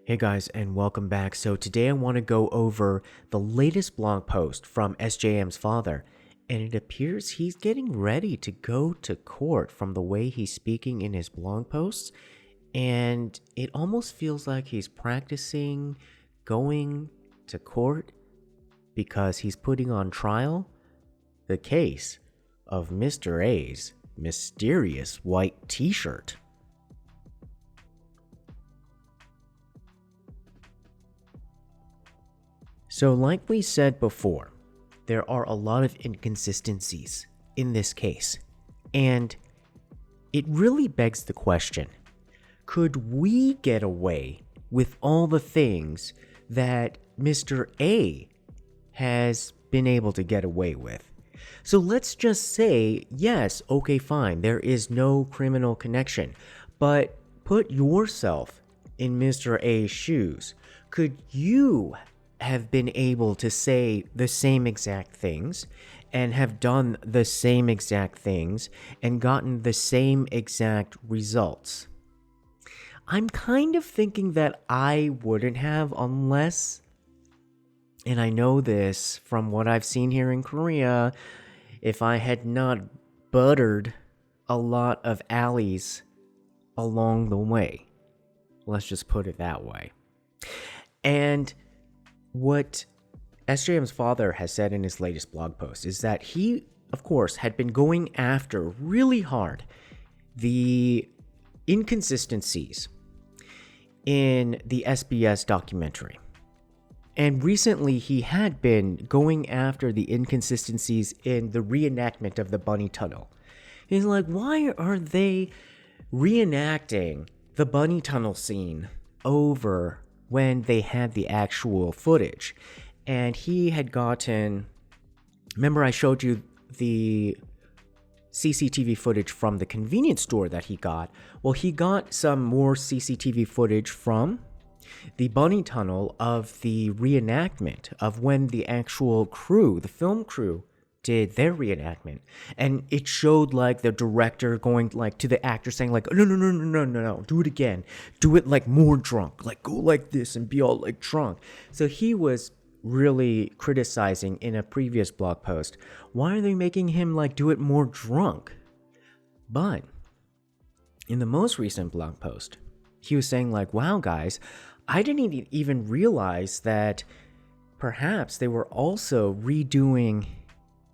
Hey guys, and welcome back. So today I want to go over the latest blog post from SJM's father, and it appears he's getting ready to go to court from the way he's speaking in his blog posts, and it almost feels like he's practicing going to court because he's putting on trial the case of Mr. A's mysterious white t-shirt. So like we said before, there are a lot of inconsistencies in this case, and it really begs the question, could we get away with all the things that Mr. A has been able to get away with? So let's just say, yes, okay, fine, there is no criminal connection, but put yourself in Mr. A's shoes. Could you have been able to say the same exact things and have done the same exact things and gotten the same exact results? I'm kind of thinking that I wouldn't have, unless, and I know this from what I've seen here in Korea, if I had not buttered a lot of alleys along the way. Let's just put it that way. And what SJM's father has said in his latest blog post is that he, of course, had been going after really hard the inconsistencies in the SBS documentary. And recently he had been going after the inconsistencies in the reenactment of the bunny tunnel. He's like, why are they reenacting the bunny tunnel scene over when they had the actual footage? And he had gotten, remember I showed you the CCTV footage from the convenience store that he got? Well, he got some more CCTV footage from the bunny tunnel of the reenactment of when the actual crew, the film crew, did their reenactment. And it showed like the director going like to the actor saying like, no, do it again, do it like more drunk, like go like this and be all like drunk. So he was really criticizing in a previous blog post, why are they making him like do it more drunk? But in the most recent blog post, he was saying like, wow guys, I didn't even realize that perhaps they were also redoing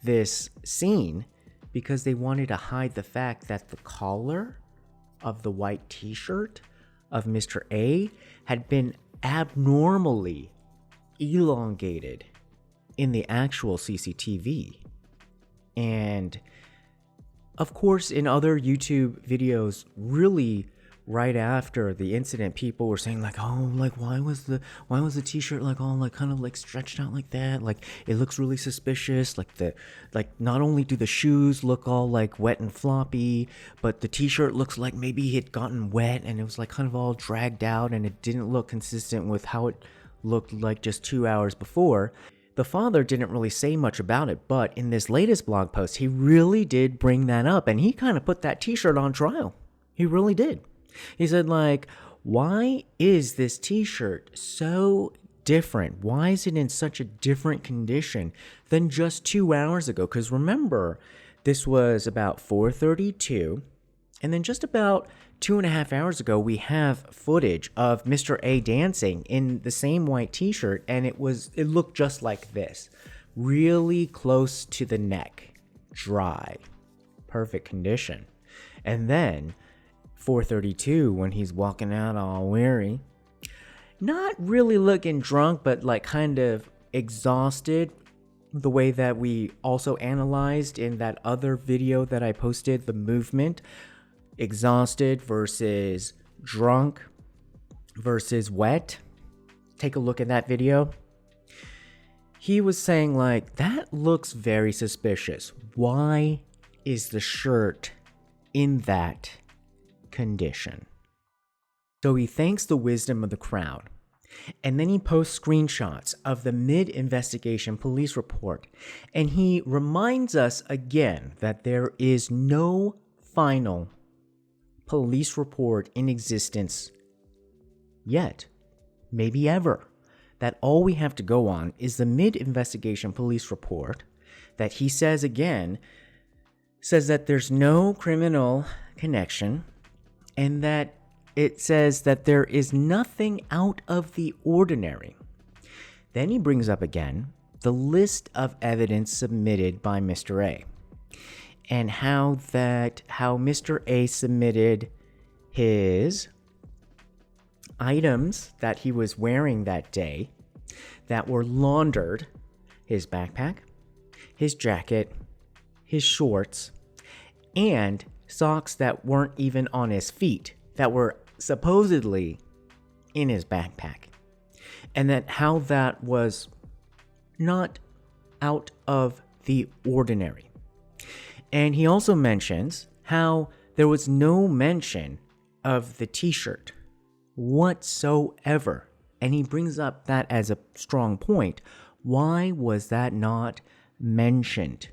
this scene because they wanted to hide the fact that the collar of the white t-shirt of Mr. A had been abnormally elongated in the actual CCTV. And of course, in other YouTube videos, really right after the incident, people were saying like, oh, like why was the t-shirt like all like kind of like stretched out like that? Like it looks really suspicious. Like not only do the shoes look all like wet and floppy, but the t-shirt looks like maybe it had gotten wet and it was like kind of all dragged out and it didn't look consistent with how it looked like just 2 hours before. The father didn't really say much about it, but in this latest blog post, he really did bring that up and he kind of put that t-shirt on trial. He really did. He said like, why is this t-shirt so different? Why is it in such a different condition than just 2 hours ago? Because remember, this was about 4:32, and then just about 2.5 hours ago, we have footage of Mr. A dancing in the same white t-shirt, and it looked just like this. Really close to the neck. Dry. Perfect condition. And then 4:32, when he's walking out all weary, not really looking drunk, but like kind of exhausted, the way that we also analyzed in that other video that I posted, the movement, exhausted versus drunk versus wet. Take a look at that video. He was saying like, that looks very suspicious. Why is the shirt in that condition? So he thanks the wisdom of the crowd, and then he posts screenshots of the mid-investigation police report, and he reminds us again that there is no final police report in existence yet. maybe ever, that all we have to go on is the mid-investigation police report that he says that there's no criminal connection, and that it says that there is nothing out of the ordinary. Then he brings up again the list of evidence submitted by Mr. A, and how Mr. A submitted his items that he was wearing that day that were laundered: his backpack, his jacket, his shorts, and socks that weren't even on his feet, that were supposedly in his backpack. And that how that was not out of the ordinary. And he also mentions how there was no mention of the t-shirt whatsoever. And he brings up that as a strong point. Why was that not mentioned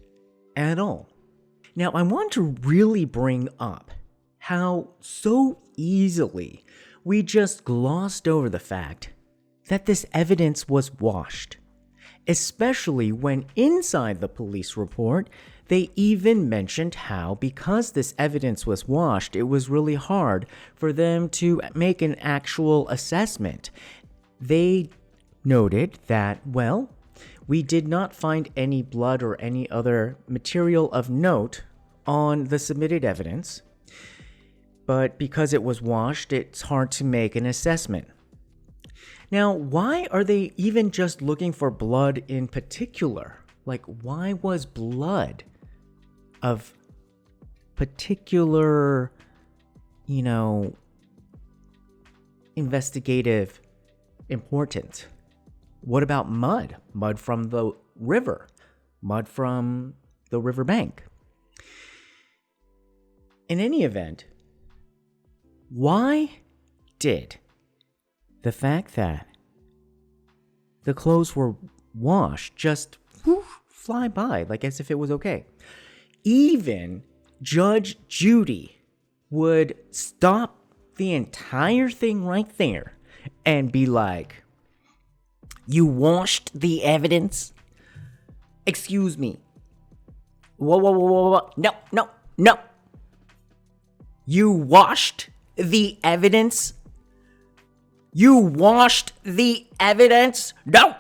at all? Now, I want to really bring up how so easily we just glossed over the fact that this evidence was washed, especially when inside the police report, they even mentioned how, because this evidence was washed, it was really hard for them to make an actual assessment. They noted that, well, we did not find any blood or any other material of note on the submitted evidence, but because it was washed, it's hard to make an assessment. Now, why are they even just looking for blood in particular? Like, why was blood of particular, investigative importance? What about mud? Mud from the river? Mud from the riverbank? In any event, why did the fact that the clothes were washed just fly by, like as if it was okay? Even Judge Judy would stop the entire thing right there and be like, "You washed the evidence? Excuse me. Whoa. No. You washed the evidence? You washed the evidence? No!"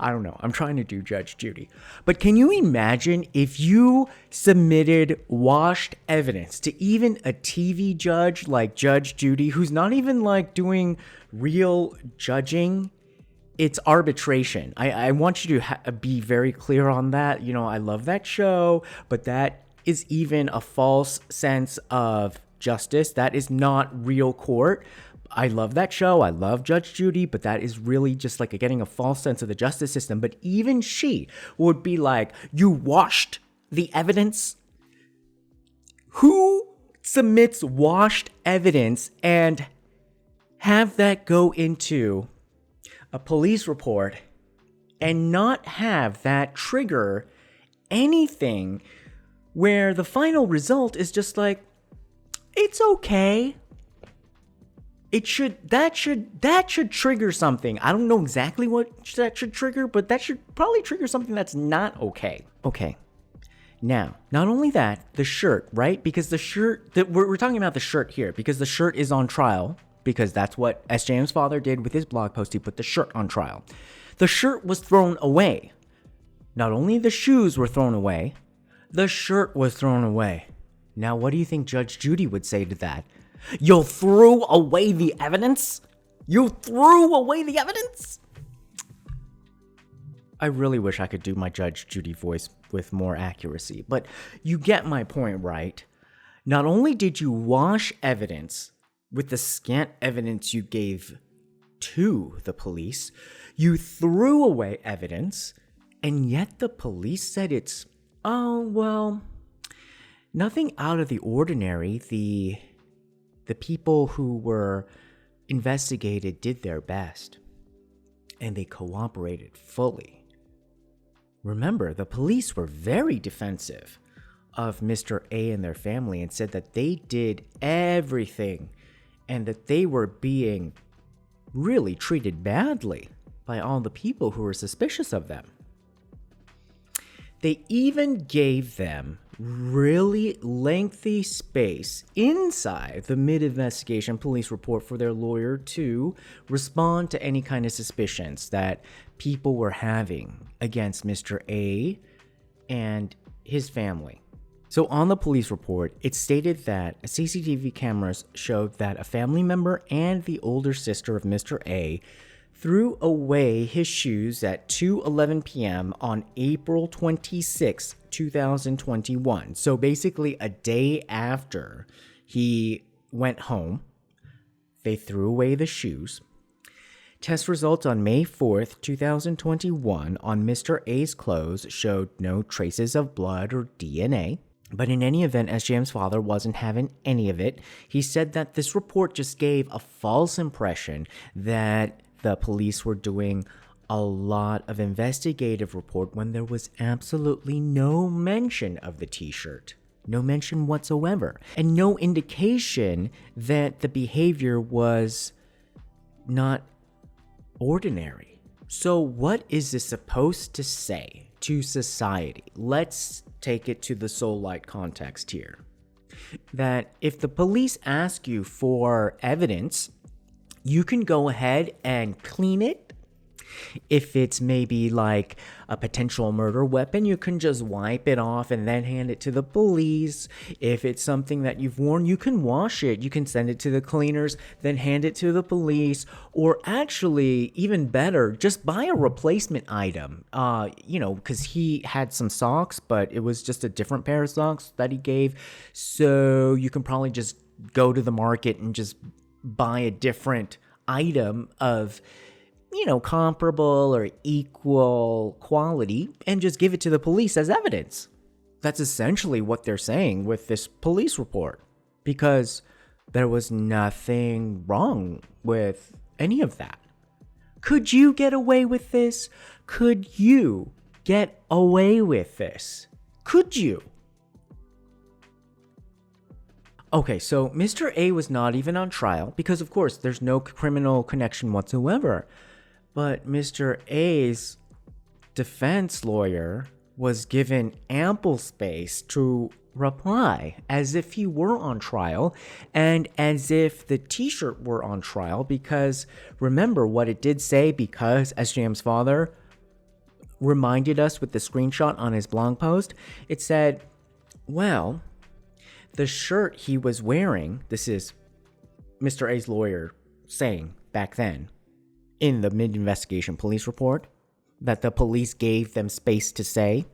I don't know. I'm trying to do Judge Judy. But can you imagine if you submitted washed evidence to even a TV judge like Judge Judy, who's not even like doing real judging? It's arbitration. I want you to be very clear on that. I love that show, but that is even a false sense of justice. That is not real court. I love that show. I love Judge Judy, but that is really just like getting a false sense of the justice system. But even she would be like, "You washed the evidence?" Who submits washed evidence and have that go into a police report and not have that trigger anything where the final result is just like, it's okay? That should trigger something. I don't know exactly what that should trigger, but that should probably trigger something that's not okay. Okay. Now, not only that, the shirt, right? Because the shirt, we're talking about the shirt here, because the shirt is on trial, because that's what SJM's father did with his blog post. He put the shirt on trial. The shirt was thrown away. Not only the shoes were thrown away, the shirt was thrown away. Now, what do you think Judge Judy would say to that? "You threw away the evidence? You threw away the evidence?" I really wish I could do my Judge Judy voice with more accuracy, but you get my point, right? Not only did you wash evidence with the scant evidence you gave to the police, you threw away evidence, and yet the police said it's, nothing out of the ordinary. The people who were investigated did their best, and they cooperated fully. Remember, the police were very defensive of Mr. A and their family and said that they did everything and that they were being really treated badly by all the people who were suspicious of them. They even gave them really lengthy space inside the mid-investigation police report for their lawyer to respond to any kind of suspicions that people were having against Mr. A and his family. So on the police report, it stated that CCTV cameras showed that a family member and the older sister of Mr. A threw away his shoes at 2:11 p.m. on April 26, 2021. So basically a day after he went home, they threw away the shoes. Test results on May 4th, 2021 on Mr. A's clothes showed no traces of blood or DNA. But in any event, SJM's father wasn't having any of it. He said that this report just gave a false impression that the police were doing a lot of investigative report when there was absolutely no mention of the t-shirt. No mention whatsoever. And no indication that the behavior was not ordinary. So what is this supposed to say to society? Let's take it to the Seoulite context here. That if the police ask you for evidence, you can go ahead and clean it. If it's maybe like a potential murder weapon, you can just wipe it off and then hand it to the police. If it's something that you've worn, you can wash it. You can send it to the cleaners, then hand it to the police. Or actually, even better, just buy a replacement item. Because he had some socks, but it was just a different pair of socks that he gave. So you can probably just go to the market and just buy a different item of comparable or equal quality and just give it to the police as evidence. That's essentially what they're saying with this police report, because there was nothing wrong with any of that. Could you get away with this? Could you get away with this? Could you? Okay, so Mr. A was not even on trial because, of course, there's no criminal connection whatsoever. But Mr. A's defense lawyer was given ample space to reply as if he were on trial and as if the t-shirt were on trial, because remember what it did say, because SJM's father reminded us with the screenshot on his blog post. It said, well, the shirt he was wearing, this is Mr. A's lawyer saying back then in the mid-investigation police report that the police gave them space to say,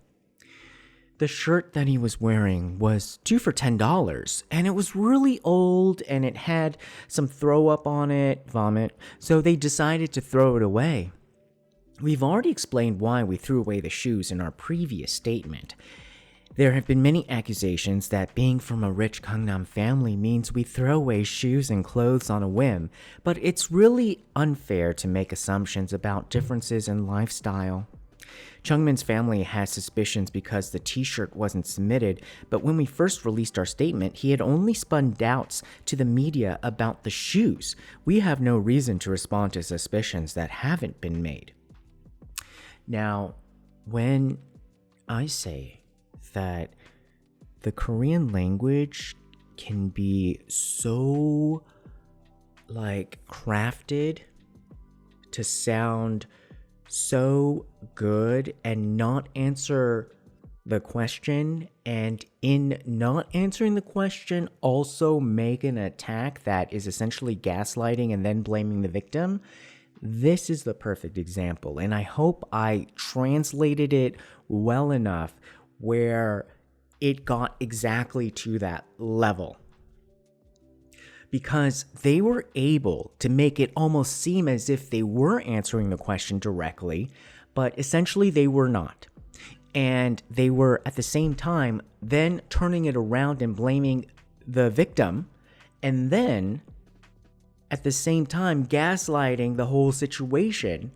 the shirt that he was wearing was 2 for $10, and it was really old, and it had some throw up on it, vomit, so they decided to throw it away. We've already explained why we threw away the shoes in our previous statement. There have been many accusations that being from a rich Gangnam family means we throw away shoes and clothes on a whim, but it's really unfair to make assumptions about differences in lifestyle. Jung Min's family has suspicions because the t-shirt wasn't submitted, but when we first released our statement, he had only spun doubts to the media about the shoes. We have no reason to respond to suspicions that haven't been made. Now, when I say that the Korean language can be so crafted to sound so good and not answer the question, and in not answering the question also make an attack that is essentially gaslighting and then blaming the victim. This is the perfect example, and I hope I translated it well enough where it got exactly to that level. Because they were able to make it almost seem as if they were answering the question directly, but essentially they were not. And they were at the same time then turning it around and blaming the victim, and then at the same time gaslighting the whole situation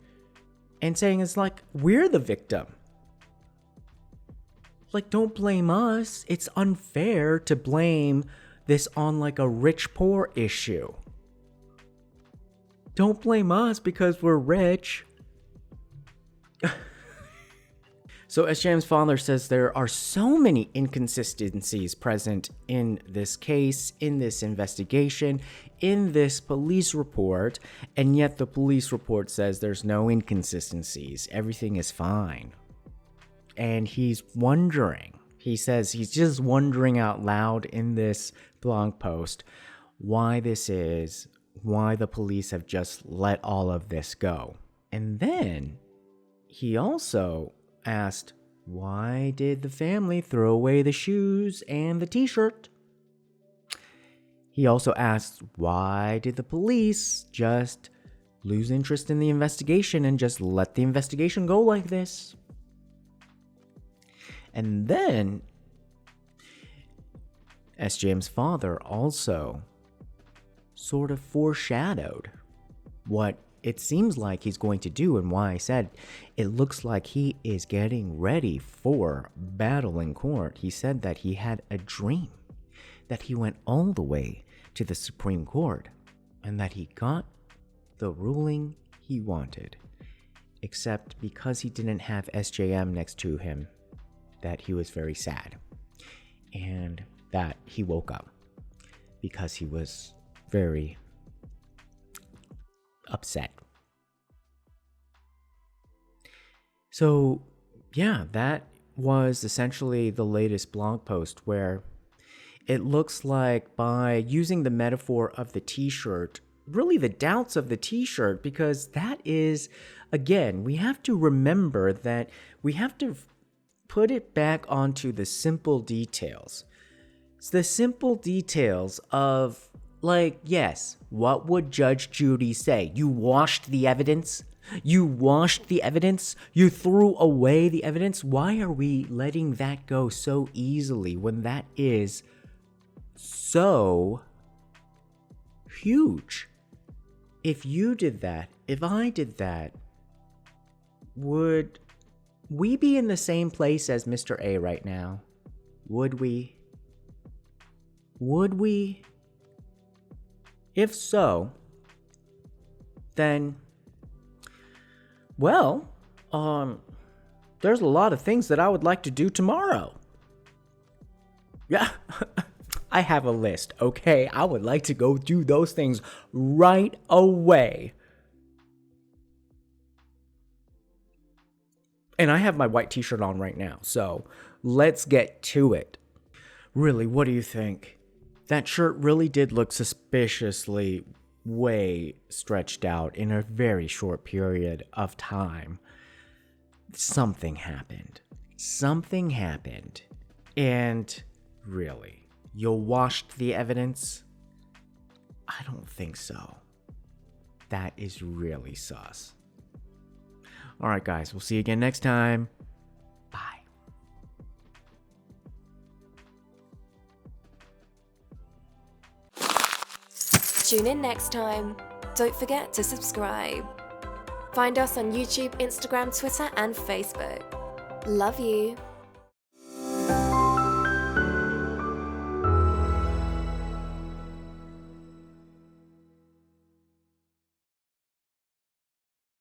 and saying it's like, we're the victim. Like, don't blame us. It's unfair to blame this on like a rich-poor issue. Don't blame us because we're rich. So SJM's father says there are so many inconsistencies present in this case, in this investigation, in this police report, and yet the police report says there's no inconsistencies. Everything is fine. And he's wondering, he says he's just wondering out loud in this blog post why this is, why the police have just let all of this go. And then he also asked, why did the family throw away the shoes and the t-shirt? He also asked, why did the police just lose interest in the investigation and just let the investigation go like this? And then SJM's father also sort of foreshadowed what it seems like he's going to do, and why I said it looks like he is getting ready for battle in court. He said that he had a dream that he went all the way to the Supreme Court and that he got the ruling he wanted, except because he didn't have SJM next to him, that he was very sad, and that he woke up because he was very upset. So yeah, that was essentially the latest blog post, where it looks like, by using the metaphor of the t-shirt, really the doubts of the t-shirt, because that is, again, we have to remember that we have to put it back onto the simple details. It's the simple details of, like, yes, what would Judge Judy say? You washed the evidence? You washed the evidence? You threw away the evidence? Why are we letting that go so easily when that is so huge? If you did that, if I did that, would we be in the same place as Mr. A right now? Would we? Would we? If so, then, well, there's a lot of things that I would like to do tomorrow. Yeah, I have a list, okay? I would like to go do those things right away. And I have my white t-shirt on right now, so let's get to it. Really, what do you think? That shirt really did look suspiciously way stretched out in a very short period of time. Something happened. Something happened. And really, you washed the evidence? I don't think so. That is really sus. Alright guys, we'll see you again next time. Bye. Tune in next time. Don't forget to subscribe. Find us on YouTube, Instagram, Twitter, and Facebook. Love you.